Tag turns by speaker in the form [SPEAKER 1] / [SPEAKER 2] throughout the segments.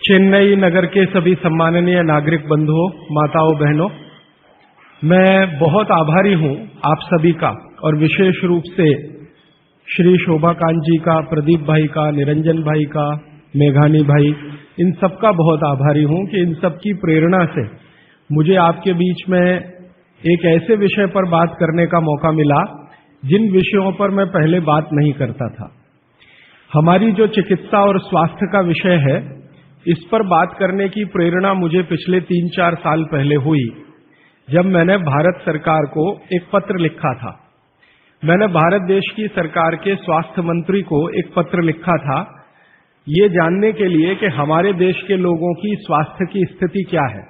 [SPEAKER 1] चेन्नई नगर के सभी सम्माननीय नागरिक बंधुओं, माताओं, बहनों, मैं बहुत आभारी हूं आप सभी का और विशेष रूप से श्री शोभाकांत जी का, प्रदीप भाई का, निरंजन भाई का, मेघानी भाई, इन सब का बहुत आभारी हूं कि इन सब की प्रेरणा से मुझे आपके बीच में एक ऐसे विषय पर बात करने का मौका मिला जिन विषयों पर मैं पहले बात नहीं करता था। हमारी जो चिकित्सा और स्वास्थ्य का विषय है, इस पर बात करने की प्रेरणा मुझे पिछले 3-4 साल पहले हुई, जब मैंने भारत सरकार को एक पत्र लिखा था। मैंने भारत देश की सरकार के स्वास्थ्य मंत्री को एक पत्र लिखा था, ये जानने के लिए कि हमारे देश के लोगों की स्वास्थ्य की स्थिति क्या है।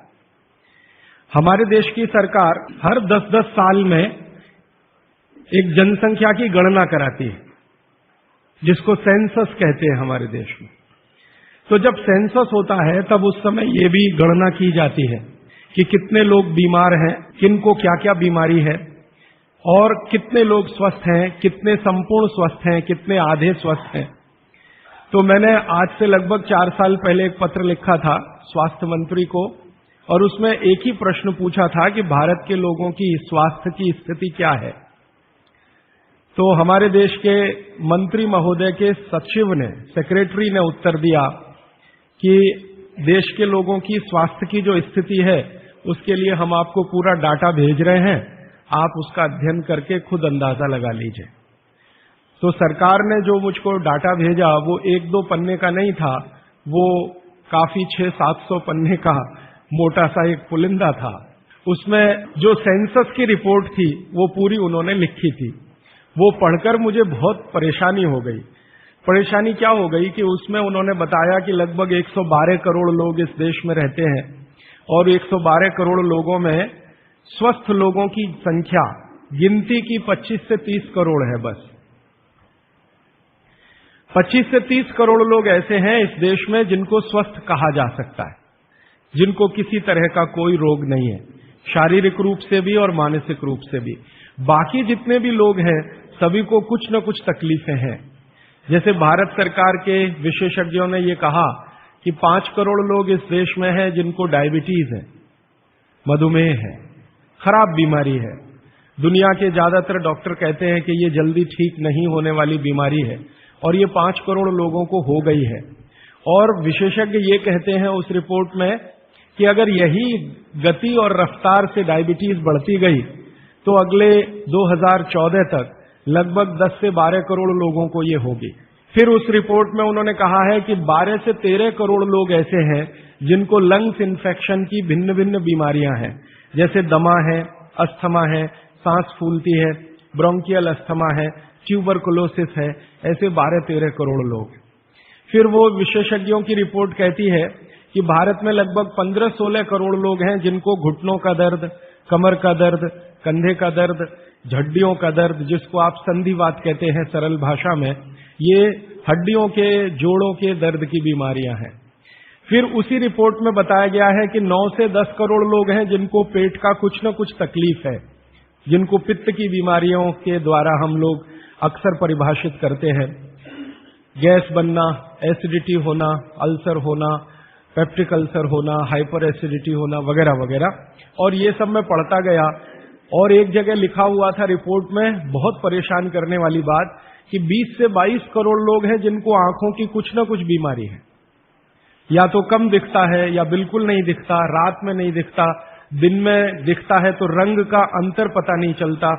[SPEAKER 1] हमारे देश की सरकार हर 10-10 साल में एक जनसंख्या की गणना कराती है, जिसको सेंसस कहते हैं हमारे देश में। तो जब सेंसस होता है तब उस समय ये भी गणना की जाती है कि कितने लोग बीमार हैं, किनको क्या क्या बीमारी है और कितने लोग स्वस्थ हैं, कितने संपूर्ण स्वस्थ हैं, कितने आधे स्वस्थ हैं। तो मैंने आज से लगभग 4 साल पहले एक पत्र लिखा था स्वास्थ्य मंत्री को और उसमें एक ही प्रश्न पूछा था कि भारत के लोगों की स्वास्थ्य की स्थिति क्या है। तो हमारे देश के मंत्री महोदय के सचिव ने, सेक्रेटरी ने उत्तर दिया कि देश के लोगों की स्वास्थ्य की जो स्थिति है उसके लिए हम आपको पूरा डाटा भेज रहे हैं, आप उसका अध्ययन करके खुद अंदाजा लगा लीजिए। तो सरकार ने जो मुझको डाटा भेजा वो 1-2 पन्ने का नहीं था, वो काफी 600-700 पन्ने का मोटा सा एक पुलिंदा था। उसमें जो सेंसस की रिपोर्ट थी वो पूरी उन्होंने लिखी थी। वो पढ़कर मुझे बहुत परेशानी हो गई। परेशानी क्या हो गई कि उसमें उन्होंने बताया कि लगभग 112 करोड़ लोग इस देश में रहते हैं और 112 करोड़ लोगों में स्वस्थ लोगों की संख्या गिनती की 25 से 30 करोड़ है। बस 25 से 30 करोड़ लोग ऐसे हैं इस देश में जिनको स्वस्थ कहा जा सकता है, जिनको किसी तरह का कोई रोग नहीं है, शारीरिक रूप से भी और मानसिक रूप से भी। बाकी जितने भी लोग हैं सभी को कुछ न कुछ तकलीफें हैं। जैसे भारत सरकार के विशेषज्ञों ने ये कहा कि 5 करोड़ लोग इस देश में हैं जिनको डायबिटीज है, मधुमेह है, खराब बीमारी है। दुनिया के ज्यादातर डॉक्टर कहते हैं कि ये जल्दी ठीक नहीं होने वाली बीमारी है और ये 5 करोड़ लोगों को हो गई है। और विशेषज्ञ ये कहते हैं उस रिपोर्ट में कि अगर यही गति और रफ्तार से डायबिटीज बढ़ती गई तो अगले 2014 तक लगभग 10 से 12 करोड़ लोगों को ये होगी। फिर उस रिपोर्ट में उन्होंने कहा है कि 12 से 13 करोड़ लोग ऐसे हैं जिनको लंग्स इन्फेक्शन की भिन्न भिन्न बीमारियां हैं, जैसे दमा है, अस्थमा है, सांस फूलती है, ब्रोंकियल अस्थमा है, ट्यूबरकुलोसिस है, ऐसे 12-13 करोड़ लोग। फिर वो विशेषज्ञों की रिपोर्ट कहती है कि भारत में लगभग 15-16 करोड़ लोग हैं जिनको घुटनों का दर्द, कमर का दर्द, कंधे का दर्द, हड्डियों का दर्द, जिसको आप संधिवात कहते हैं सरल भाषा में, ये हड्डियों के, जोड़ों के दर्द की बीमारियां हैं। फिर उसी रिपोर्ट में बताया गया है कि 9 से 10 करोड़ लोग हैं जिनको पेट का कुछ न कुछ तकलीफ है, जिनको पित्त की बीमारियों के द्वारा हम लोग अक्सर परिभाषित करते हैं। गैस बनना, एसिडिटी होना, अल्सर होना, पेप्टिक अल्सर होना, हाइपर एसिडिटी होना, वगैरह वगैरह। और ये सब मैं पढ़ता गया और एक जगह लिखा हुआ था रिपोर्ट में, बहुत परेशान करने वाली बात, कि 20 से 22 करोड़ लोग हैं जिनको आंखों की कुछ न कुछ बीमारी है। या तो कम दिखता है या बिल्कुल नहीं दिखता, रात में नहीं दिखता, दिन में दिखता है तो रंग का अंतर पता नहीं चलता।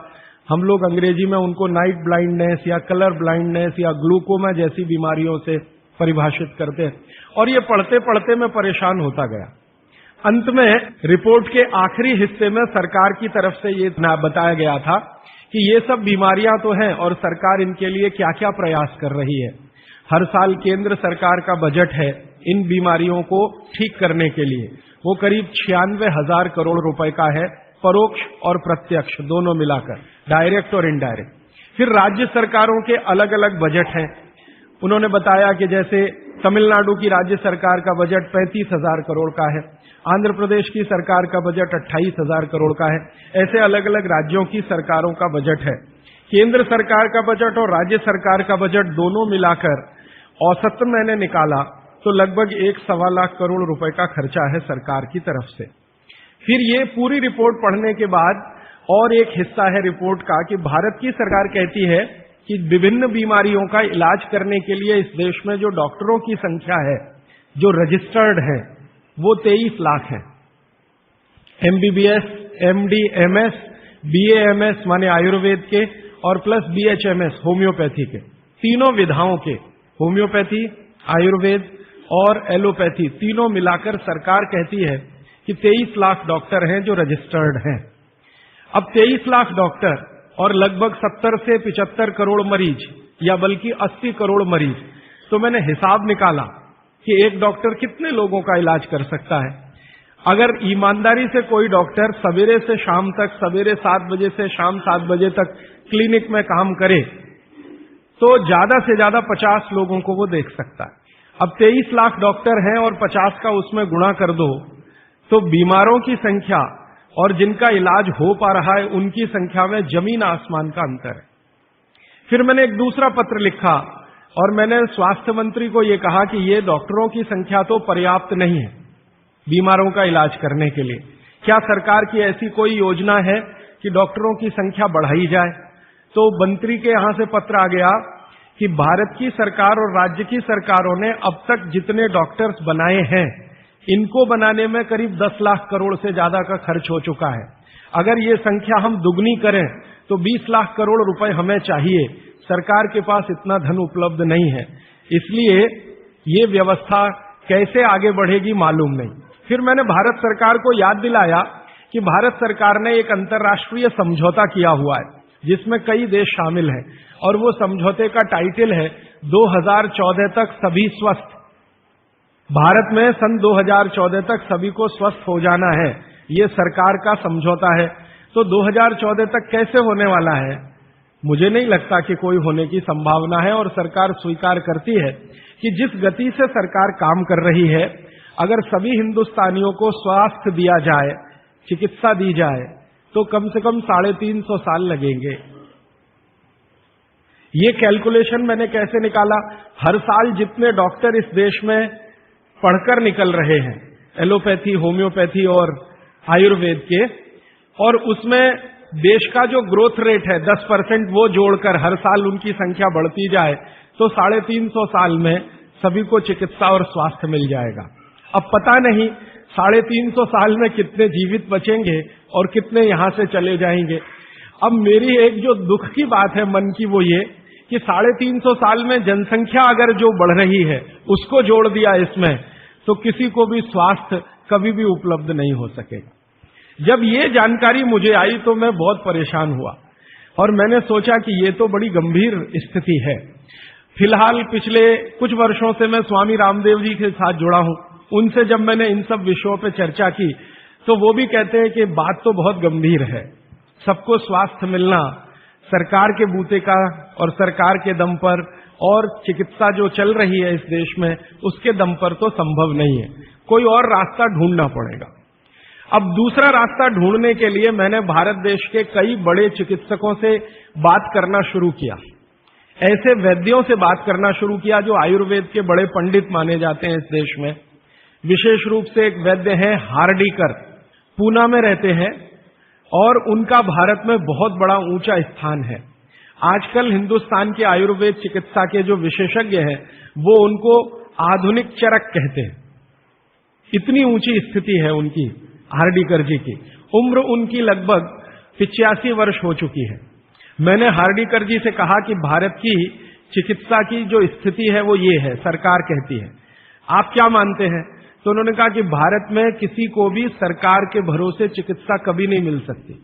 [SPEAKER 1] हम लोग अंग्रेजी में उनको नाइट ब्लाइंडनेस या कलर ब्लाइंडनेस या ग्लूकोमा जैसी बीमारियों से परिभाषित करते हैं। और ये पढ़ते पढ़ते मैं परेशान होता गया। अंत में रिपोर्ट के आखिरी हिस्से में सरकार की तरफ से ये बताया गया था कि ये सब बीमारियां तो हैं और सरकार इनके लिए क्या क्या प्रयास कर रही है। हर साल केंद्र सरकार का बजट है इन बीमारियों को ठीक करने के लिए, वो करीब 96,000 करोड़ रुपए का है, परोक्ष और प्रत्यक्ष दोनों मिलाकर, डायरेक्ट और इनडायरेक्ट। फिर राज्य सरकारों के अलग अलग बजट हैं। उन्होंने बताया कि जैसे तमिलनाडु की राज्य सरकार का बजट 35,000 करोड़ का है, आंध्र प्रदेश की सरकार का बजट 28,000 करोड़ का है। ऐसे अलग अलग राज्यों की सरकारों का बजट है। केंद्र सरकार का बजट और राज्य सरकार का बजट दोनों मिलाकर औसत मैंने निकाला तो लगभग 1-1.25 लाख करोड़ रुपए का खर्चा है सरकार की तरफ से। फिर ये पूरी रिपोर्ट पढ़ने के बाद और एक हिस्सा है रिपोर्ट का कि भारत की सरकार कहती है कि विभिन्न बीमारियों का इलाज करने के लिए इस देश में जो डॉक्टरों की संख्या है, जो रजिस्टर्ड है, वो 23 लाख है। MBBS, MD, MS, BAMS माने आयुर्वेद के और प्लस BHMS होम्योपैथी के, तीनों विधाओं के, होम्योपैथी, आयुर्वेद और एलोपैथी तीनों मिलाकर सरकार कहती है कि 23 लाख डॉक्टर हैं जो रजिस्टर्ड हैं। अब 23 लाख डॉक्टर और लगभग 70 से 75 करोड़ मरीज या बल्कि 80 करोड़ मरीज, तो मैंने हिसाब निकाला कि एक डॉक्टर कितने लोगों का इलाज कर सकता है। अगर ईमानदारी से कोई डॉक्टर सवेरे से शाम तक, सवेरे 7 बजे से शाम 7 बजे तक क्लिनिक में काम करे तो ज्यादा से ज्यादा 50 लोगों को वो देख सकता है। अब 23 लाख डॉक्टर हैं और 50 का उसमें गुणा कर दो तो बीमारों की संख्या और जिनका इलाज हो पा रहा है उनकी संख्या में जमीन आसमान का अंतर है। फिर मैंने एक दूसरा पत्र लिखा और मैंने स्वास्थ्य मंत्री को यह कहा कि ये डॉक्टरों की संख्या तो पर्याप्त नहीं है बीमारों का इलाज करने के लिए। क्या सरकार की ऐसी कोई योजना है कि डॉक्टरों की संख्या बढ़ाई जाए? तो मंत्री के यहां से पत्र आ गया कि भारत की सरकार और राज्य की सरकारों ने अब तक जितने डॉक्टर्स बनाए हैं, इनको बनाने में करीब 10 लाख करोड़ से ज्यादा का खर्च हो चुका है। अगर ये संख्या हम दुगनी करें तो 20 लाख करोड़ रुपए हमें चाहिए। सरकार के पास इतना धन उपलब्ध नहीं है, इसलिए ये व्यवस्था कैसे आगे बढ़ेगी मालूम नहीं। फिर मैंने भारत सरकार को याद दिलाया कि भारत सरकार ने एक अंतर्राष्ट्रीय समझौता किया हुआ है जिसमें कई देश शामिल हैं और वो समझौते का टाइटल है 2014 तक सभी स्वस्थ। भारत में सन 2014 तक सभी को स्वस्थ हो जाना है, ये सरकार का समझौता है। तो 2014 तक कैसे होने वाला है? मुझे नहीं लगता कि कोई होने की संभावना है। और सरकार स्वीकार करती है कि जिस गति से सरकार काम कर रही है, अगर सभी हिंदुस्तानियों को स्वास्थ्य दिया जाए, चिकित्सा दी जाए, तो कम से कम 350 साल लगेंगे। ये कैलकुलेशन मैंने कैसे निकाला? हर साल जितने डॉक्टर इस देश में पढ़कर निकल रहे हैं, एलोपैथी, होम्योपैथी और आयुर्वेद के, और उसमें देश का जो ग्रोथ रेट है 10%, वो जोड़कर हर साल उनकी संख्या बढ़ती जाए तो 350 साल में सभी को चिकित्सा और स्वास्थ्य मिल जाएगा। अब पता नहीं 350 साल में कितने जीवित बचेंगे और कितने यहां से चले जाएंगे। अब मेरी एक जो दुख की बात है मन की, वो ये कि 350 साल में जनसंख्या अगर जो बढ़ रही है उसको जोड़ दिया इसमें, तो किसी को भी स्वास्थ्य कभी भी उपलब्ध नहीं हो सकेगा। जब ये जानकारी मुझे आई तो मैं बहुत परेशान हुआ और मैंने सोचा कि ये तो बड़ी गंभीर स्थिति है। फिलहाल पिछले कुछ वर्षों से मैं स्वामी रामदेव जी के साथ जुड़ा हूं। उनसे जब मैंने इन सब विषयों पर चर्चा की तो वो भी कहते हैं कि बात तो बहुत गंभीर है। सबको स्वास्थ्य मिलना सरकार के बूते का और सरकार के दम पर और चिकित्सा जो चल रही है इस देश में उसके दम पर तो संभव नहीं है, कोई और रास्ता ढूंढना पड़ेगा। अब दूसरा रास्ता ढूंढने के लिए मैंने भारत देश के कई बड़े चिकित्सकों से बात करना शुरू किया, ऐसे वैद्यों से बात करना शुरू किया जो आयुर्वेद के बड़े पंडित माने जाते हैं इस देश में। विशेष रूप से एक वैद्य हैं हार्डीकर, पूना में रहते हैं और उनका भारत में बहुत बड़ा ऊंचा स्थान है। आजकल हिंदुस्तान के आयुर्वेद चिकित्सा के जो विशेषज्ञ हैं वो उनको आधुनिक चरक कहते हैं, इतनी ऊंची स्थिति है उनकी। हार्डीकर जी की उम्र उनकी लगभग 85 वर्ष हो चुकी है। मैंने हार्डीकर जी से कहा कि भारत की चिकित्सा की जो स्थिति है वो ये है, सरकार कहती है, आप क्या मानते हैं? तो उन्होंने कहा कि भारत में किसी को भी सरकार के भरोसे चिकित्सा कभी नहीं मिल सकती।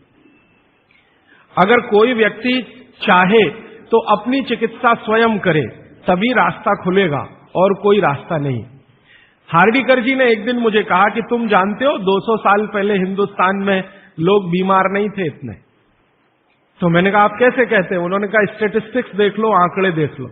[SPEAKER 1] अगर कोई व्यक्ति चाहे तो अपनी चिकित्सा स्वयं करे तभी रास्ता खुलेगा और कोई रास्ता नहीं। हार्डीकर जी ने एक दिन मुझे कहा कि तुम जानते हो 200 साल पहले हिंदुस्तान में लोग बीमार नहीं थे इतने। तो मैंने कहा आप कैसे कहते हैं? उन्होंने कहा स्टेटिस्टिक्स देख लो, आंकड़े देख लो।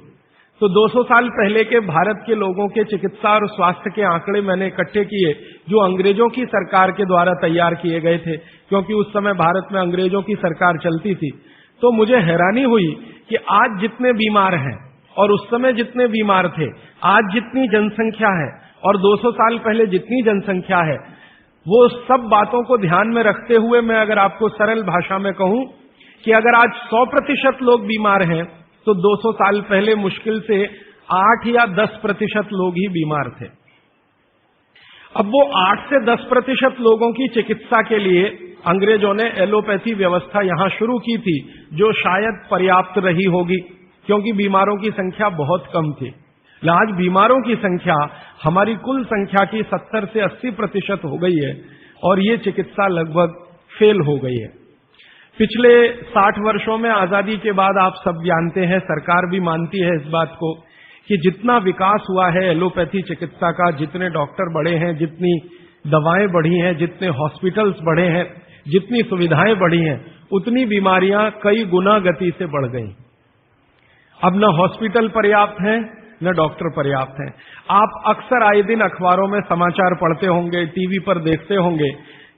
[SPEAKER 1] तो 200 साल पहले के भारत के लोगों के चिकित्सा और स्वास्थ्य के आंकड़े मैंने इकट्ठे किए जो अंग्रेजों की सरकार के द्वारा तैयार किए गए थे, क्योंकि उस समय भारत में अंग्रेजों की सरकार चलती थी। तो मुझे हैरानी हुई कि आज जितने बीमार हैं और उस समय जितने बीमार थे, आज जितनी जनसंख्या है और 200 साल पहले जितनी जनसंख्या है, वो सब बातों को ध्यान में रखते हुए मैं अगर आपको सरल भाषा में कहूं कि अगर आज 100% लोग बीमार हैं तो 200 साल पहले मुश्किल से 8 या 10% लोग ही बीमार थे। अब वो 8 से 10% लोगों की चिकित्सा के लिए अंग्रेजों ने एलोपैथी व्यवस्था यहां शुरू की थी, जो शायद पर्याप्त रही होगी क्योंकि बीमारों की संख्या बहुत कम थी। आज बीमारों की संख्या हमारी कुल संख्या की 70 से 80% हो गई है और ये चिकित्सा लगभग फेल हो गई है। पिछले 60 वर्षों में आजादी के बाद आप सब जानते हैं, सरकार भी मानती है इस बात को कि जितना विकास हुआ है एलोपैथी चिकित्सा का, जितने डॉक्टर बढ़े हैं, जितनी दवाएं बढ़ी हैं, जितने हॉस्पिटल्स बढ़े हैं, जितनी सुविधाएं बढ़ी हैं, उतनी बीमारियां कई गुना गति से बढ़ गई। अब न हॉस्पिटल पर्याप्त हैं न डॉक्टर पर्याप्त हैं। आप अक्सर आए दिन अखबारों में समाचार पढ़ते होंगे, टीवी पर देखते होंगे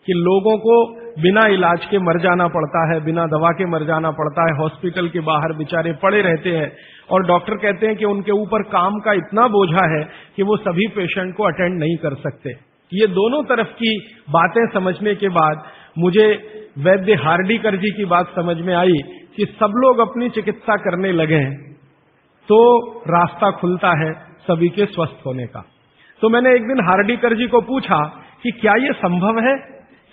[SPEAKER 1] कि लोगों को बिना इलाज के मर जाना पड़ता है, बिना दवा के मर जाना पड़ता है, हॉस्पिटल के बाहर बेचारे पड़े रहते हैं और डॉक्टर कहते हैं कि उनके ऊपर काम का इतना बोझा है कि वो सभी पेशेंट को अटेंड नहीं कर सकते। ये दोनों तरफ की बातें समझने के बाद मुझे वैद्य हार्डीकर जी की बात समझ में आई कि सब लोग अपनी चिकित्सा करने लगे हैं तो रास्ता खुलता है सभी के स्वस्थ होने का। तो मैंने एक दिन हार्डीकर जी को पूछा कि क्या यह संभव है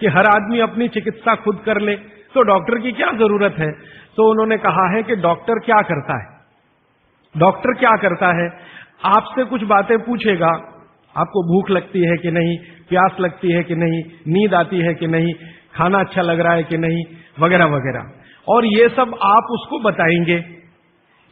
[SPEAKER 1] कि हर आदमी अपनी चिकित्सा खुद कर ले, तो डॉक्टर की क्या जरूरत है? तो उन्होंने कहा है कि डॉक्टर क्या करता है, डॉक्टर क्या करता है, आपसे कुछ बातें पूछेगा, आपको भूख लगती है कि नहीं, प्यास लगती है कि नहीं, नींद आती है कि नहीं, खाना अच्छा लग रहा है कि नहीं, वगैरह वगैरह, और ये सब आप उसको बताएंगे।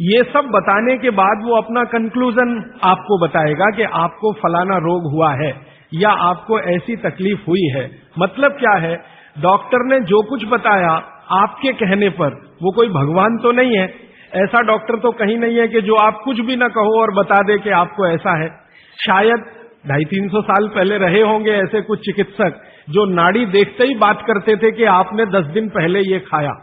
[SPEAKER 1] ये सब बताने के बाद वो अपना कंक्लूजन आपको बताएगा कि आपको फलाना रोग हुआ है या आपको ऐसी तकलीफ हुई है। मतलब क्या है, डॉक्टर ने जो कुछ बताया आपके कहने पर, वो कोई भगवान तो नहीं है, ऐसा डॉक्टर तो कहीं नहीं है कि जो आप कुछ भी ना कहो और बता दे कि आपको ऐसा है। शायद 250-300 साल पहले रहे होंगे ऐसे कुछ चिकित्सक जो नाड़ी देखते ही बात करते थे कि आपने 10 दिन पहले ये खाया।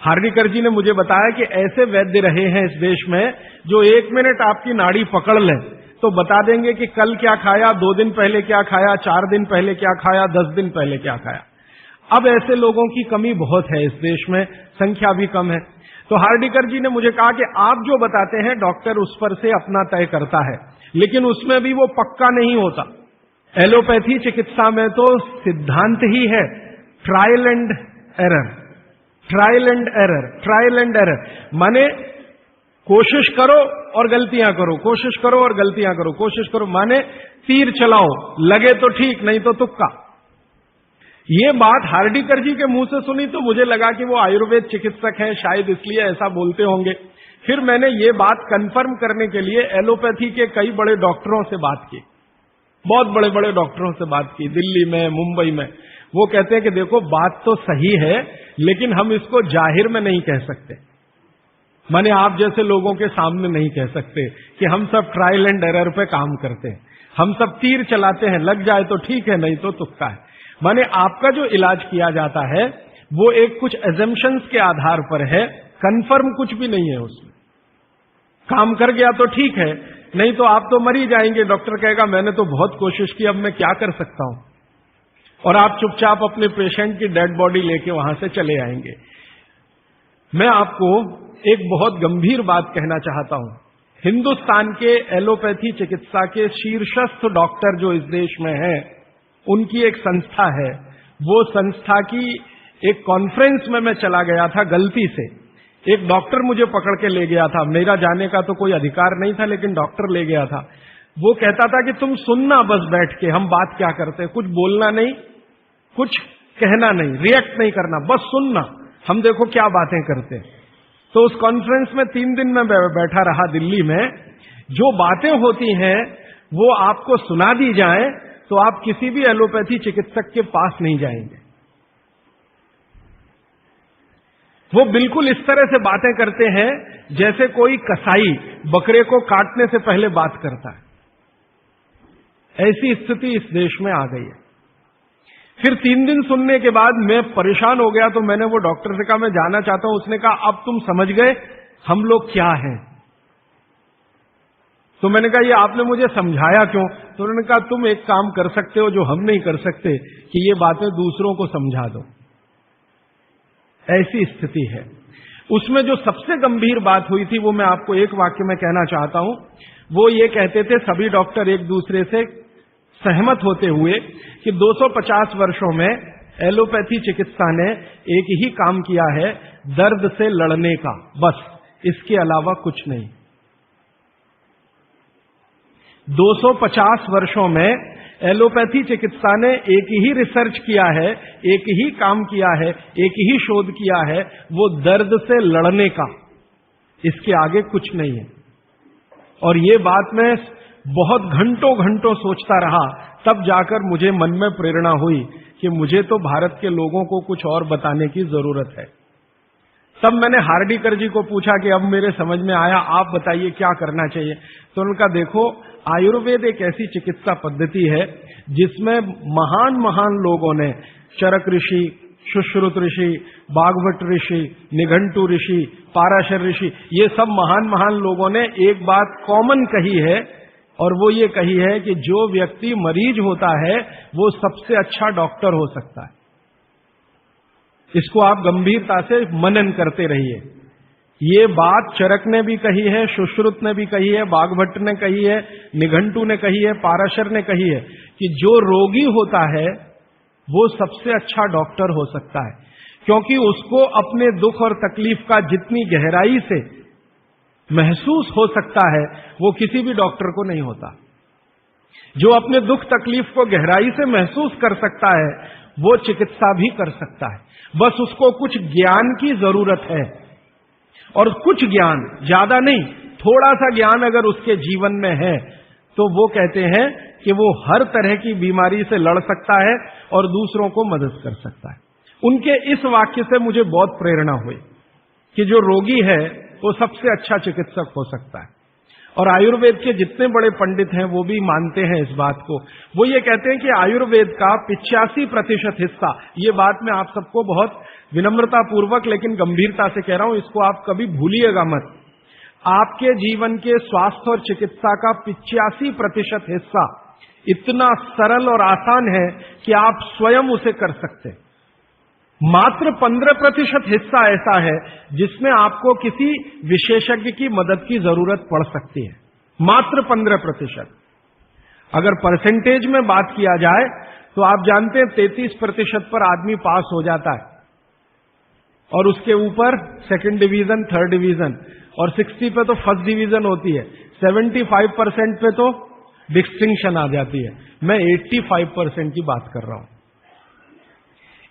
[SPEAKER 1] हार्डीकर जी ने मुझे बताया कि ऐसे वैद्य रहे हैं इस देश में जो 1 मिनट आपकी नाड़ी पकड़ लें तो बता देंगे कि कल क्या खाया, 2 दिन पहले क्या खाया, 4 दिन पहले क्या खाया, 10 दिन पहले क्या खाया। अब ऐसे लोगों की कमी बहुत है इस देश में, संख्या भी कम है। तो हार्डीकर जी ने मुझे कहा कि आप जो बताते हैं डॉक्टर उस पर से अपना तय करता है, लेकिन उसमें भी वो पक्का नहीं होता। एलोपैथी चिकित्सा में तो सिद्धांत ही है trial and error, trial and error, trial and error, माने कोशिश करो और गलतियां करो, कोशिश करो और गलतियां करो, कोशिश करो, माने तीर चलाओ, लगे तो ठीक, नहीं तो तुक्का। ये बात हार्डीकर जी के मुंह से सुनी तो मुझे लगा कि वो आयुर्वेद चिकित्सक हैं, शायद इसलिए ऐसा बोलते होंगे। फिर मैंने ये बात कंफर्म करने के लिए एलोपैथी के कई बड़े डॉक्टरों से बात की, बहुत बड़े बड़े डॉक्टरों से बात की, दिल्ली में, मुंबई में। वो कहते हैं कि देखो बात तो सही है लेकिन हम इसको जाहिर में नहीं कह सकते, माने आप जैसे लोगों के सामने नहीं कह सकते कि हम सब ट्रायल एंड एरर पे काम करते हैं, हम सब तीर चलाते हैं, लग जाए तो ठीक है नहीं तो तुक्का है। माने आपका जो इलाज किया जाता है वो एक कुछ एजम्पशंस के आधार पर है, कंफर्म कुछ भी नहीं है उसमें। काम कर गया तो ठीक है, नहीं तो आप तो मर ही जाएंगे। डॉक्टर कहेगा मैंने तो बहुत कोशिश की, अब मैं क्या कर सकता हूं, और आप चुपचाप अपने पेशेंट की डेड बॉडी लेके वहां से चले आएंगे। मैं आपको एक बहुत गंभीर बात कहना चाहता हूं। हिंदुस्तान के एलोपैथी चिकित्सा के शीर्षस्थ डॉक्टर जो इस देश में हैं, उनकी एक संस्था है, वो संस्था की एक कॉन्फ्रेंस में मैं चला गया था गलती से। एक डॉक्टर मुझे पकड़ के ले गया था, मेरा जाने का तो कोई अधिकार नहीं था लेकिन डॉक्टर ले गया था। वो कहता था कि तुम सुनना बस बैठ के, हम बात क्या करते हैं, कुछ बोलना नहीं, कुछ कहना नहीं, रिएक्ट नहीं करना, बस सुनना, हम देखो क्या बातें करते हैं। तो उस कॉन्फ्रेंस में 3 दिन में बैठा रहा दिल्ली में। जो बातें होती हैं वो आपको सुना दी जाए तो आप किसी भी एलोपैथी चिकित्सक के पास नहीं जाएंगे। वो बिल्कुल इस तरह से बातें करते हैं जैसे कोई कसाई बकरे को काटने से पहले बात करता है। ऐसी स्थिति इस देश में आ गई है। फिर 3 दिन सुनने के बाद मैं परेशान हो गया, तो मैंने वो डॉक्टर से कहा मैं जाना चाहता हूं। उसने कहा अब तुम समझ गए हम लोग क्या हैं? तो मैंने कहा ये आपने मुझे समझाया क्यों? तो उन्होंने कहा तुम एक काम कर सकते हो जो हम नहीं कर सकते, कि ये बातें दूसरों को समझा दो। ऐसी स्थिति है। उसमें जो सबसे गंभीर बात हुई थी वो मैं आपको एक वाक्य में कहना चाहता हूं। वो ये कहते थे, सभी डॉक्टर एक दूसरे से सहमत होते हुए, कि 250 वर्षों में एलोपैथी चिकित्सा ने एक ही काम किया है, दर्द से लड़ने का, बस, इसके अलावा कुछ नहीं। 250 वर्षों में एलोपैथी चिकित्सा ने एक ही रिसर्च किया है, एक ही काम किया है, एक ही शोध किया है, वो दर्द से लड़ने का, इसके आगे कुछ नहीं है। और ये बात मैं बहुत घंटों घंटों सोचता रहा, तब जाकर मुझे मन में प्रेरणा हुई कि मुझे तो भारत के लोगों को कुछ और बताने की जरूरत है। तब मैंने हार्डीकर जी को पूछा कि अब मेरे समझ में आया, आप बताइए क्या करना चाहिए। तो उनका, देखो, आयुर्वेद एक ऐसी चिकित्सा पद्धति है जिसमें महान महान लोगों ने, चरक ऋषि, सुश्रुत ऋषि, बागभट्ट ऋषि, निघंटु ऋषि, पाराशर ऋषि, ये सब महान महान लोगों ने एक बात कॉमन कही है, और वो ये कही है कि जो व्यक्ति मरीज होता है वो सबसे अच्छा डॉक्टर हो सकता है। इसको आप गंभीरता से मनन करते रहिए। ये बात चरक ने भी कही है, सुश्रुत ने भी कही है, बागभट्ट ने कही है, निघंटु ने कही है, पाराशर ने कही है, कि जो रोगी होता है वो सबसे अच्छा डॉक्टर हो सकता है, क्योंकि उसको अपने दुख और तकलीफ का जितनी गहराई से महसूस हो सकता है वो किसी भी डॉक्टर को नहीं होता। जो अपने दुख तकलीफ को गहराई से महसूस कर सकता है वो चिकित्सा भी कर सकता है, बस उसको कुछ ज्ञान की जरूरत है। और कुछ ज्ञान, ज्यादा नहीं, थोड़ा सा ज्ञान अगर उसके जीवन में है तो वो कहते हैं कि वो हर तरह की बीमारी से लड़ सकता है और दूसरों को मदद कर सकता है। उनके इस वाक्य से मुझे बहुत प्रेरणा हुई कि जो रोगी है वो सबसे अच्छा चिकित्सक हो सकता है। और आयुर्वेद के जितने बड़े पंडित हैं वो भी मानते हैं इस बात को। वो ये कहते हैं कि आयुर्वेद का 85% हिस्सा, ये बात मैं आप सबको बहुत विनम्रता पूर्वक लेकिन गंभीरता से कह रहा हूं, इसको आप कभी भूलिएगा मत। आपके जीवन के स्वास्थ्य और चिकित्सा का 85% हिस्सा इतना सरल और आसान है कि आप स्वयं उसे कर सकते हैं। मात्र 15% हिस्सा ऐसा है जिसमें आपको किसी विशेषज्ञ की मदद की जरूरत पड़ सकती है। मात्र 15%। अगर परसेंटेज में बात किया जाए तो आप जानते हैं 33% पर आदमी पास हो जाता है, और उसके ऊपर सेकंड डिवीजन, थर्ड डिवीजन, और 60 पे तो फर्स्ट डिवीजन होती है, 75% पे तो डिस्टिंक्शन आ जाती है। मैं 85% की बात कर रहा हूं।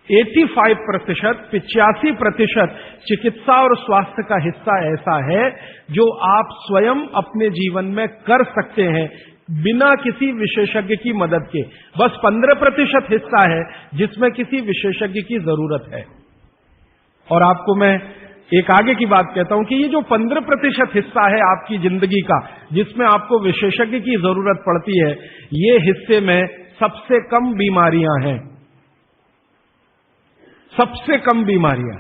[SPEAKER 1] 85%, 85% चिकित्सा और स्वास्थ्य का हिस्सा ऐसा है जो आप स्वयं अपने जीवन में कर सकते हैं बिना किसी विशेषज्ञ की मदद के। बस 15% हिस्सा है जिसमें किसी विशेषज्ञ की जरूरत है। और आपको मैं एक आगे की बात कहता हूं कि ये जो 15% हिस्सा है आपकी जिंदगी का जिसमें आपको विशेषज्ञ की जरूरत पड़ती है, ये हिस्से में सबसे कम बीमारियां हैं। सबसे कम बीमारियां,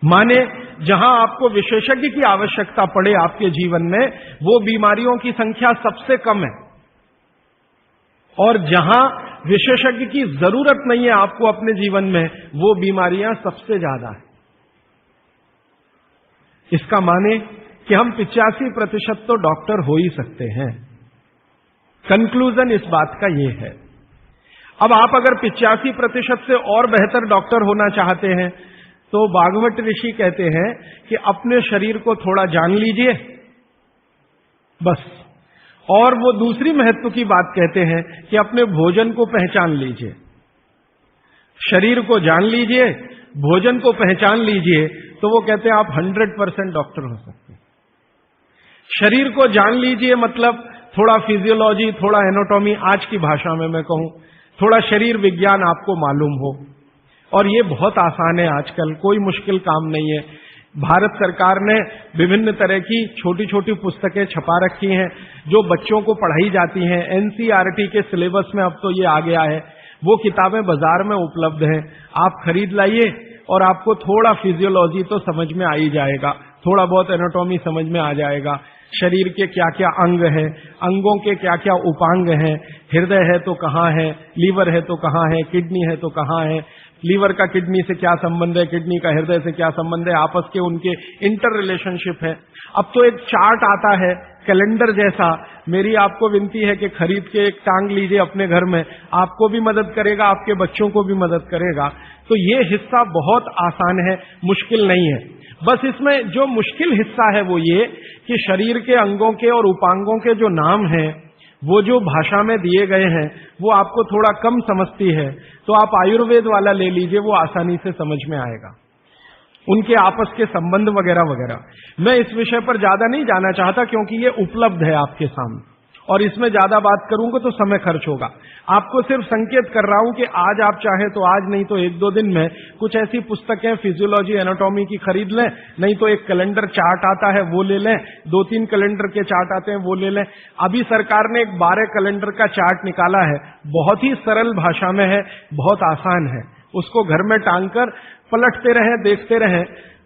[SPEAKER 1] माने जहां आपको विशेषज्ञ की आवश्यकता पड़े आपके जीवन में, वो बीमारियों की संख्या सबसे कम है। और जहां विशेषज्ञ की जरूरत नहीं है आपको अपने जीवन में, वो बीमारियां सबसे ज्यादा है। इसका माने कि हम 85% तो डॉक्टर हो ही सकते हैं। कंक्लूजन इस बात का ये है। अब आप अगर 85% से और बेहतर डॉक्टर होना चाहते हैं तो बागवट ऋषि कहते हैं कि अपने शरीर को थोड़ा जान लीजिए, बस। और वो दूसरी महत्व की बात कहते हैं कि अपने भोजन को पहचान लीजिए। शरीर को जान लीजिए, भोजन को पहचान लीजिए, तो वो कहते हैं आप 100% डॉक्टर हो सकते हैं। शरीर को जान लीजिए मतलब थोड़ा फिजियोलॉजी, थोड़ा एनाटॉमी, आज की भाषा में मैं कहूं थोड़ा शरीर विज्ञान आपको मालूम हो। और ये बहुत आसान है आजकल, कोई मुश्किल काम नहीं है। भारत सरकार ने विभिन्न तरह की छोटी छोटी पुस्तकें छपा रखी हैं जो बच्चों को पढ़ाई जाती हैं। एनसीईआरटी के सिलेबस में अब तो ये आ गया है। वो किताबें बाजार में उपलब्ध हैं, आप खरीद लाइए और आपको थोड़ा फिजियोलॉजी तो समझ में आ ही जाएगा, थोड़ा बहुत एनाटॉमी समझ में आ जाएगा। शरीर के क्या क्या अंग है, अंगों के क्या क्या उपांग हैं, हृदय है तो कहाँ है, लीवर है तो कहाँ है, किडनी है तो कहाँ है, लीवर का किडनी से क्या संबंध है, किडनी का हृदय से क्या संबंध है, आपस के उनके इंटर रिलेशनशिप है। अब तो एक चार्ट आता है कैलेंडर जैसा, मेरी आपको विनती है कि खरीद के एक टांग लीजिए अपने घर में, आपको भी मदद करेगा, आपके बच्चों को भी मदद करेगा। तो ये हिस्सा बहुत आसान है, मुश्किल नहीं है। बस इसमें जो मुश्किल हिस्सा है वो ये कि शरीर के अंगों के और उपांगों के जो नाम हैं वो जो भाषा में दिए गए हैं वो आपको थोड़ा कम समझती है, तो आप आयुर्वेद वाला ले लीजिए, वो आसानी से समझ में आएगा, उनके आपस के संबंध वगैरह वगैरह। मैं इस विषय पर ज्यादा नहीं जाना चाहता क्योंकि ये उपलब्ध है आपके सामने, और इसमें ज्यादा बात करूंगा तो समय खर्च होगा। आपको सिर्फ संकेत कर रहा हूं कि आज आप चाहे तो आज, नहीं तो एक दो दिन में कुछ ऐसी पुस्तकें फिजियोलॉजी एनाटॉमी की खरीद लें, नहीं तो एक कैलेंडर चार्ट आता है वो ले लें, 2-3 कैलेंडर के चार्ट आते हैं वो ले लें। अभी सरकार ने एक 12 कैलेंडर का चार्ट निकाला है, बहुत ही सरल भाषा में है, बहुत आसान है, उसको घर में टांग कर पलटते रहें, देखते रहें।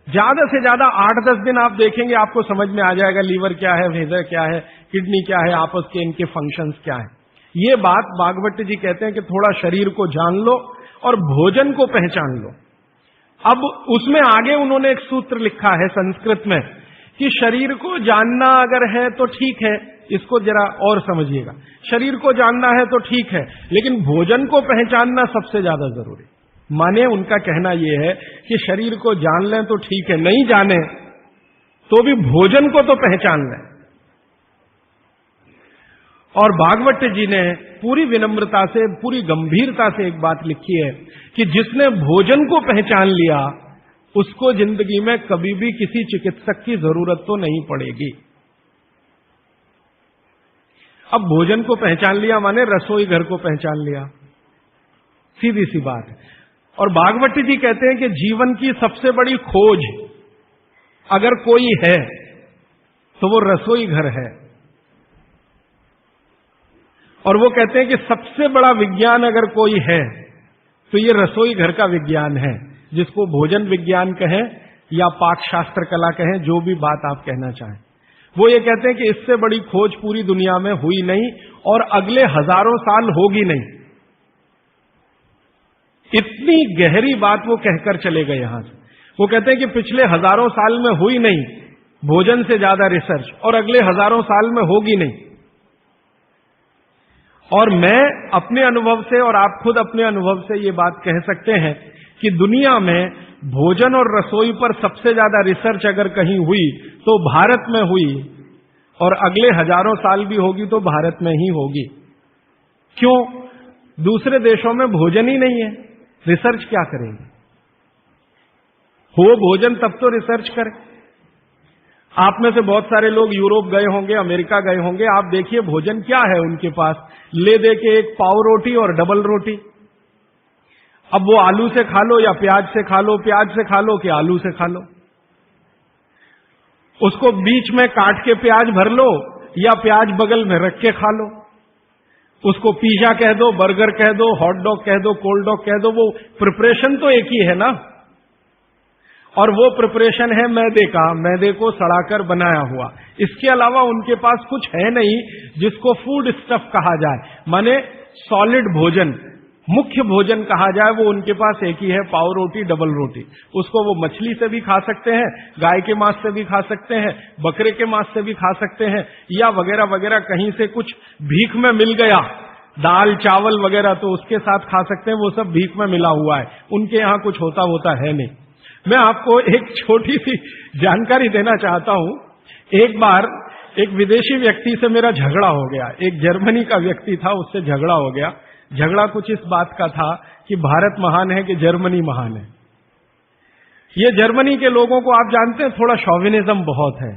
[SPEAKER 1] ज्यादा से ज्यादा 8-10 दिन आप देखेंगे, आपको समझ में आ जाएगा लीवर क्या है, हृदय क्या है, किडनी क्या है, आपस के इनके फंक्शंस क्या है। ये बात भागवत जी कहते हैं कि थोड़ा शरीर को जान लो और भोजन को पहचान लो। अब उसमें आगे उन्होंने एक सूत्र लिखा है संस्कृत में कि शरीर को जानना अगर है तो ठीक है, इसको जरा और समझिएगा, शरीर को जानना है तो ठीक है, लेकिन भोजन को पहचानना सबसे ज्यादा जरूरी। माने उनका कहना यह है कि शरीर को जान लें तो ठीक है, नहीं जाने तो भी भोजन को तो पहचान लें। और भागवत जी ने पूरी विनम्रता से, पूरी गंभीरता से एक बात लिखी है कि जिसने भोजन को पहचान लिया उसको जिंदगी में कभी भी किसी चिकित्सक की जरूरत तो नहीं पड़ेगी। अब भोजन को पहचान लिया माने रसोई घर को पहचान लिया, सीधी सी बात है। और भागवत जी कहते हैं कि जीवन की सबसे बड़ी खोज अगर कोई है तो वो रसोई घर है। और वो कहते हैं कि सबसे बड़ा विज्ञान अगर कोई है तो ये रसोई घर का विज्ञान है, जिसको भोजन विज्ञान कहें या पाक शास्त्र कला कहें, जो भी बात आप कहना चाहें। वो ये कहते हैं कि इससे बड़ी खोज पूरी दुनिया में हुई नहीं और अगले हजारों साल होगी नहीं। इतनी गहरी बात वो कहकर चले गए यहां से। वो कहते हैं कि पिछले हजारों साल में हुई नहीं भोजन से ज्यादा रिसर्च, और अगले हजारों साल में होगी नहीं। और मैं अपने अनुभव से और आप खुद अपने अनुभव से ये बात कह सकते हैं कि दुनिया में भोजन और रसोई पर सबसे ज्यादा रिसर्च अगर कहीं हुई तो भारत में हुई, और अगले हजारों साल भी होगी तो भारत में ही होगी। क्यों? दूसरे देशों में भोजन ही नहीं है, रिसर्च क्या करेंगे? हो भोजन तब तो रिसर्च करें। आप में से बहुत सारे लोग यूरोप गए होंगे, अमेरिका गए होंगे, आप देखिए भोजन क्या है उनके पास, ले दे के एक पाव रोटी और डबल रोटी। अब वो आलू से खा लो या प्याज से खा लो, प्याज से खा लो कि आलू से खा लो, उसको बीच में काट के प्याज भर लो या प्याज बगल में रख के खा लो, उसको पिज्जा कह दो, बर्गर कह दो, हॉट डॉग कह दो, कोल्ड डॉग कह दो, वो प्रिपरेशन तो एक ही है ना। और वो प्रिपरेशन है मैदे का, मैदे को सड़ाकर बनाया हुआ। इसके अलावा उनके पास कुछ है नहीं जिसको फूड स्टफ कहा जाए, माने सॉलिड भोजन, मुख्य भोजन कहा जाए, वो उनके पास एक ही है, पाव रोटी डबल रोटी। उसको वो मछली से भी खा सकते हैं, गाय के मांस से भी खा सकते हैं, बकरे के मांस से भी खा सकते हैं, या वगैरह वगैरह कहीं से कुछ भीख में मिल गया, दाल चावल वगैरह, तो उसके साथ खा सकते हैं, वो सब भीख में मिला हुआ है, उनके यहां कुछ होता है नहीं। मैं आपको एक छोटी सी जानकारी देना चाहता हूं। एक बार एक विदेशी व्यक्ति से मेरा झगड़ा हो गया, एक जर्मनी का व्यक्ति था, उससे झगड़ा हो गया। झगड़ा कुछ इस बात का था कि भारत महान है कि जर्मनी महान है। ये जर्मनी के लोगों को आप जानते हैं, थोड़ा शॉविनिज्म बहुत है,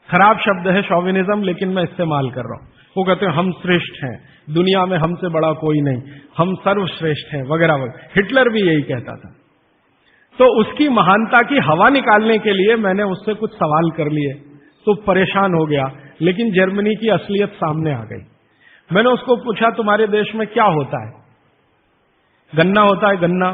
[SPEAKER 1] खराब शब्द है शॉविनिज्म, लेकिन मैं इस्तेमाल कर रहा हूं। वो कहते हैं हम श्रेष्ठ हैं, दुनिया में हमसे बड़ा कोई नहीं, हम सर्वश्रेष्ठ हैं वगैरह वगैरह। हिटलर भी यही कहता था। तो उसकी महानता की हवा निकालने के लिए मैंने उससे कुछ सवाल कर लिए, तो परेशान हो गया, लेकिन जर्मनी की असलियत सामने आ गई। मैंने उसको पूछा तुम्हारे देश में क्या होता है? गन्ना होता है, गन्ना,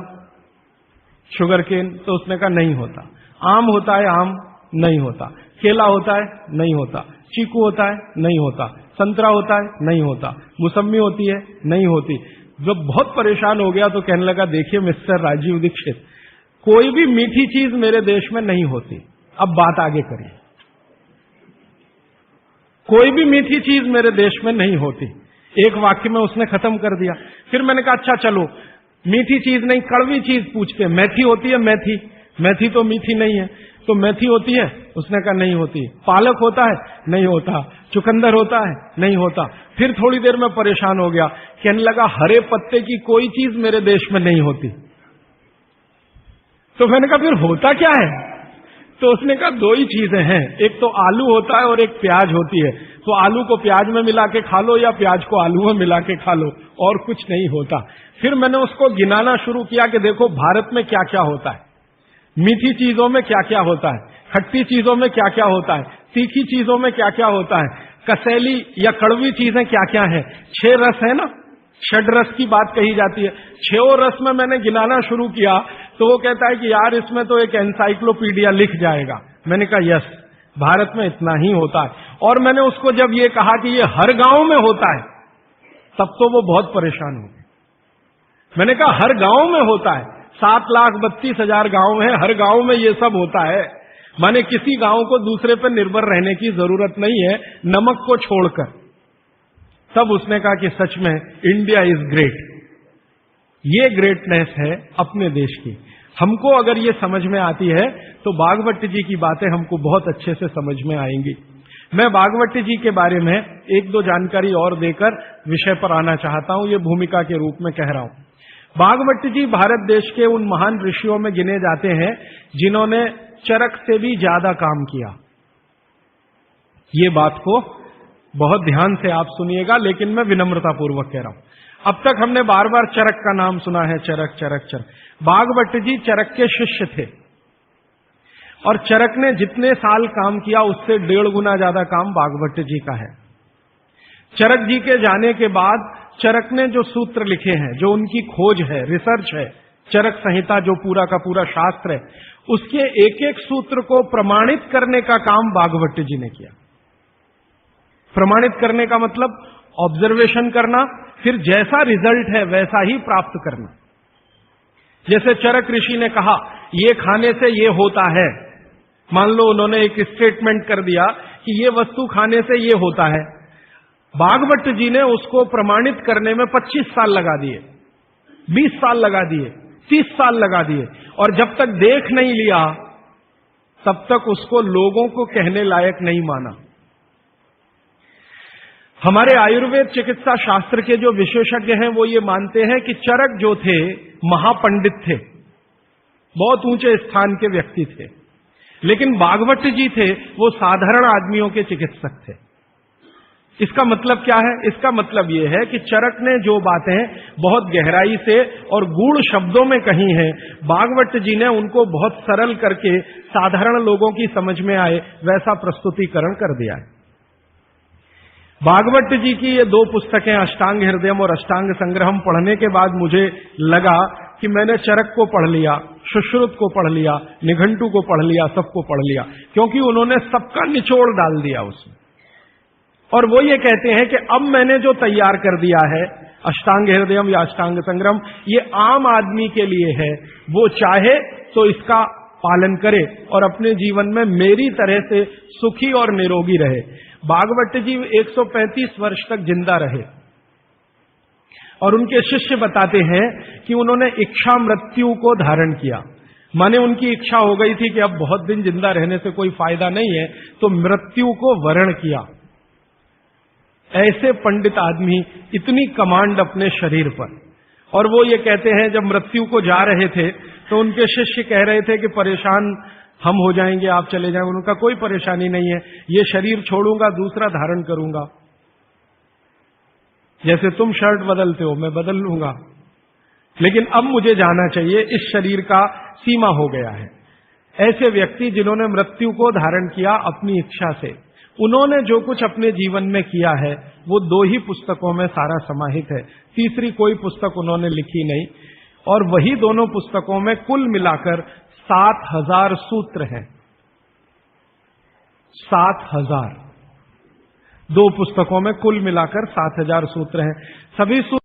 [SPEAKER 1] शुगर केन? तो उसने कहा नहीं होता। आम होता है, आम? नहीं होता। केला होता है? नहीं होता। चीकू होता है? नहीं होता। संतरा होता है? नहीं होता। मौसम्मी होती है? नहीं होती। जब बहुत परेशान हो गया तो कहने लगा, देखिए मिस्टर राजीव दीक्षित, कोई भी मीठी चीज मेरे देश में नहीं होती। अब बात आगे करिए। कोई भी मीठी चीज मेरे देश में नहीं होती। एक वाक्य में उसने खत्म कर दिया। फिर मैंने कहा, अच्छा चलो, मीठी चीज नहीं, कड़वी चीज पूछते हैं। मेथी होती है? मेथी? मेथी तो मीठी नहीं है। तो मेथी होती है? उसने कहा नहीं होती। पालक होता है? नहीं होता। चुकंदर होता है? नहीं होता। फिर थोड़ी देर में परेशान हो गया, कहने लगा, हरे पत्ते की कोई चीज मेरे देश में नहीं होती। तो मैंने कहा, फिर होता क्या है? तो उसने कहा, दो ही चीजें हैं, एक तो आलू होता है और एक प्याज होती है। तो आलू को प्याज में मिला के खा लो या प्याज को आलू में मिला के खा लो, और कुछ नहीं होता। फिर मैंने उसको गिनाना शुरू किया कि देखो भारत में क्या क्या होता है, मीठी चीजों में क्या क्या होता है, खट्टी चीजों में क्या क्या होता है, तीखी चीजों में क्या क्या होता है, कसैली या कड़वी चीजें क्या क्या है। 6 रस है ना, षड रस की बात कही जाती है। 6 रस में मैंने गिनाना शुरू किया तो वो कहता है कि यार इसमें तो एक एनसाइक्लोपीडिया लिख जाएगा। मैंने कहा यस, भारत में इतना ही होता है। और मैंने उसको जब ये कहा कि ये हर गांव में होता है, तब तो वो बहुत परेशान हो गए। मैंने कहा हर गांव में होता है, 7,32,000 गांव है, हर गांव में ये सब होता है। माने किसी गांव को दूसरे पर निर्भर रहने की जरूरत नहीं है, नमक को छोड़कर। तब उसने कहा कि सच में इंडिया इज ग्रेट। ये ग्रेटनेस है अपने देश की। हमको अगर ये समझ में आती है तो भागवत जी की बातें हमको बहुत अच्छे से समझ में आएंगी। मैं भागवत जी के बारे में 1-2 जानकारी और देकर विषय पर आना चाहता हूं, ये भूमिका के रूप में कह रहा हूं। भागवत जी भारत देश के उन महान ऋषियों में गिने जाते हैं जिन्होंने चरक से भी ज्यादा काम किया। ये बात को बहुत ध्यान से आप सुनिएगा, लेकिन मैं विनम्रतापूर्वक कह रहा हूं। अब तक हमने बार बार चरक का नाम सुना है, चरक चरक चरक। भागवत जी चरक के शिष्य थे और चरक ने जितने साल काम किया उससे 1.5 गुना ज्यादा काम भागवत जी का है। चरक जी के जाने के बाद चरक ने जो सूत्र लिखे हैं, जो उनकी खोज है, रिसर्च है, चरक संहिता जो पूरा का पूरा शास्त्र है, उसके एक एक सूत्र को प्रमाणित करने का काम भागवत जी ने किया। प्रमाणित करने का मतलब ऑब्जर्वेशन करना, फिर जैसा रिजल्ट है वैसा ही प्राप्त करना। जैसे चरक ऋषि ने कहा ये खाने से ये होता है, मान लो उन्होंने एक स्टेटमेंट कर दिया कि ये वस्तु खाने से ये होता है। भागवत जी ने उसको प्रमाणित करने में 25 साल लगा दिए, 20 साल लगा दिए, 30 साल लगा दिए, और जब तक देख नहीं लिया तब तक उसको लोगों को कहने लायक नहीं माना। हमारे आयुर्वेद चिकित्सा शास्त्र के जो विशेषज्ञ हैं वो ये मानते हैं कि चरक जो थे महापंडित थे, बहुत ऊंचे स्थान के व्यक्ति थे, लेकिन भागवत जी थे वो साधारण आदमियों के चिकित्सक थे। इसका मतलब क्या है? इसका मतलब यह है कि चरक ने जो बातें बहुत गहराई से और गूढ़ शब्दों में कही हैं, भागवत जी ने उनको बहुत सरल करके साधारण लोगों की समझ में आए वैसा प्रस्तुतिकरण कर दिया है। भागवत जी की ये 2 पुस्तकें अष्टांग हृदयम और अष्टांग संग्रहम पढ़ने के बाद मुझे लगा कि मैंने चरक को पढ़ लिया, सुश्रुत को पढ़ लिया, निघंटु को पढ़ लिया, सबको पढ़ लिया, क्योंकि उन्होंने सबका निचोड़ डाल दिया उसमें। और वो ये कहते हैं कि अब मैंने जो तैयार कर दिया है अष्टांग हृदयम या अष्टांग संग्रहम, ये आम आदमी के लिए है। वो चाहे तो इसका पालन करे और अपने जीवन में मेरी तरह से सुखी और निरोगी रहे। भागवत जी 135 वर्ष तक जिंदा रहे और उनके शिष्य बताते हैं कि उन्होंने इच्छा मृत्यु को धारण किया। माने उनकी इच्छा हो गई थी कि अब बहुत दिन जिंदा रहने से कोई फायदा नहीं है, तो मृत्यु को वरण किया। ऐसे पंडित आदमी, इतनी कमांड अपने शरीर पर। और वो ये कहते हैं जब मृत्यु को जा रहे थे तो उनके शिष्य कह रहे थे कि परेशान हम हो जाएंगे, आप चले जाएंगे। उनका कोई परेशानी नहीं है, ये शरीर छोड़ूंगा दूसरा धारण करूंगा, जैसे तुम शर्ट बदलते हो मैं बदल लूंगा, लेकिन अब मुझे जाना चाहिए, इस शरीर का सीमा हो गया है। ऐसे व्यक्ति जिन्होंने मृत्यु को धारण किया अपनी इच्छा से, उन्होंने जो कुछ अपने जीवन में किया है वो 2 ही पुस्तकों में सारा समाहित है, तीसरी कोई पुस्तक उन्होंने लिखी नहीं। और वही दोनों पुस्तकों में कुल मिलाकर 7,000 सूत्र हैं। 7,000। 2 पुस्तकों में कुल मिलाकर 7,000 सूत्र हैं। सभी सूत्र